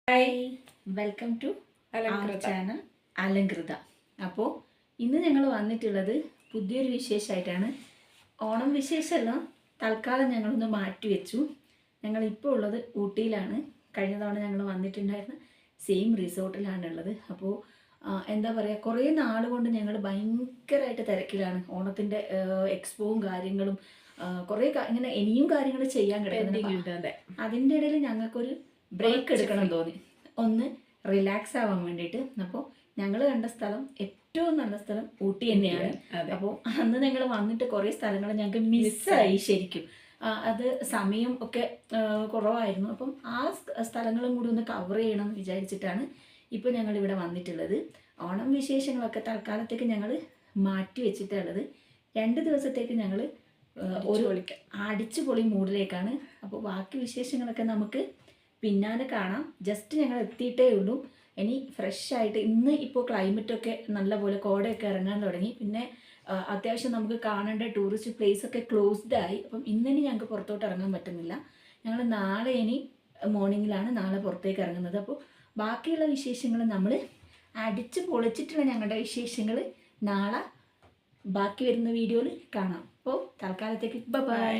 Hi, welcome to channel അലങ്കൃത. അപ്പോൾ ഇന്ന് ഞങ്ങൾ വന്നിട്ടുള്ളത് പുതിയൊരു വിശേഷമായിട്ടാണ്. ഓണം വിശേഷമെല്ലാം തൽക്കാലം ഞങ്ങളൊന്ന് മാറ്റിവെച്ചു. ഞങ്ങളിപ്പോൾ ഉള്ളത് ഊട്ടിയിലാണ്. കഴിഞ്ഞ തവണ ഞങ്ങൾ വന്നിട്ടുണ്ടായിരുന്ന സെയിം റിസോർട്ടിലാണുള്ളത്. അപ്പോൾ എന്താ പറയുക, കുറേ നാൾ കൊണ്ട് ഞങ്ങൾ ഭയങ്കരമായിട്ട് തിരക്കിലാണ്. ഓണത്തിൻ്റെ എക്സ്പോവും കാര്യങ്ങളും കുറേ ഇങ്ങനെ ഇനിയും കാര്യങ്ങൾ ചെയ്യാൻ കിടക്കുന്നുണ്ട്. അതിൻ്റെ ഇടയിൽ ഞങ്ങൾക്കൊരു ബ്രേക്ക് എടുക്കണം തോന്നി, ഒന്ന് റിലാക്സ് ആവാൻ വേണ്ടിയിട്ട്. അപ്പോൾ ഞങ്ങൾ കണ്ട സ്ഥലം ഏറ്റവും നല്ല സ്ഥലം ഊട്ടി തന്നെയാണ്. അപ്പോൾ അന്ന് ഞങ്ങൾ വന്നിട്ട് കുറേ സ്ഥലങ്ങൾ ഞങ്ങൾക്ക് മിസ്സായി ശരിക്കും. അത് സമയം ഒക്കെ കുറവായിരുന്നു. അപ്പം ആ സ്ഥലങ്ങളും കൂടി ഒന്ന് കവർ ചെയ്യണം എന്ന് വിചാരിച്ചിട്ടാണ് ഇപ്പോൾ ഞങ്ങൾ ഇവിടെ വന്നിട്ടുള്ളത്. ഓണം വിശേഷങ്ങളൊക്കെ തൽക്കാലത്തേക്ക് ഞങ്ങൾ മാറ്റി വെച്ചിട്ടുള്ളത്. 2 ദിവസത്തേക്ക് ഞങ്ങൾ ഒരു അടിച്ചുപൊളി മൂഡിലേക്കാണ്. അപ്പോൾ ബാക്കി വിശേഷങ്ങളൊക്കെ നമുക്ക് പിന്നാലെ കാണാം. ജസ്റ്റ് ഞങ്ങൾ എത്തിയിട്ടേ ഉള്ളൂ. ഇനി ഫ്രഷ് ആയിട്ട് ഇന്ന് ഇപ്പോൾ ക്ലൈമറ്റൊക്കെ നല്ലപോലെ കോടയൊക്കെ ഇറങ്ങാൻ തുടങ്ങി. പിന്നെ അത്യാവശ്യം നമുക്ക് കാണേണ്ട ടൂറിസ്റ്റ് പ്ലേസ് ഒക്കെ ക്ലോസ്ഡ് ആയി. അപ്പം ഇന്നിനി ഞങ്ങൾക്ക് പുറത്തോട്ട് ഇറങ്ങാൻ പറ്റുന്നില്ല. ഞങ്ങൾ നാളെ ഇനി മോർണിംഗിലാണ് നാളെ പുറത്തേക്ക് ഇറങ്ങുന്നത്. അപ്പോൾ ബാക്കിയുള്ള വിശേഷങ്ങൾ നമ്മൾ അടിച്ച് പൊളിച്ചിട്ടുള്ള ഞങ്ങളുടെ വിശേഷങ്ങൾ നാളെ ബാക്കി വരുന്ന വീഡിയോയിൽ കാണാം. അപ്പോൾ തൽക്കാലത്തേക്ക് ബൈ.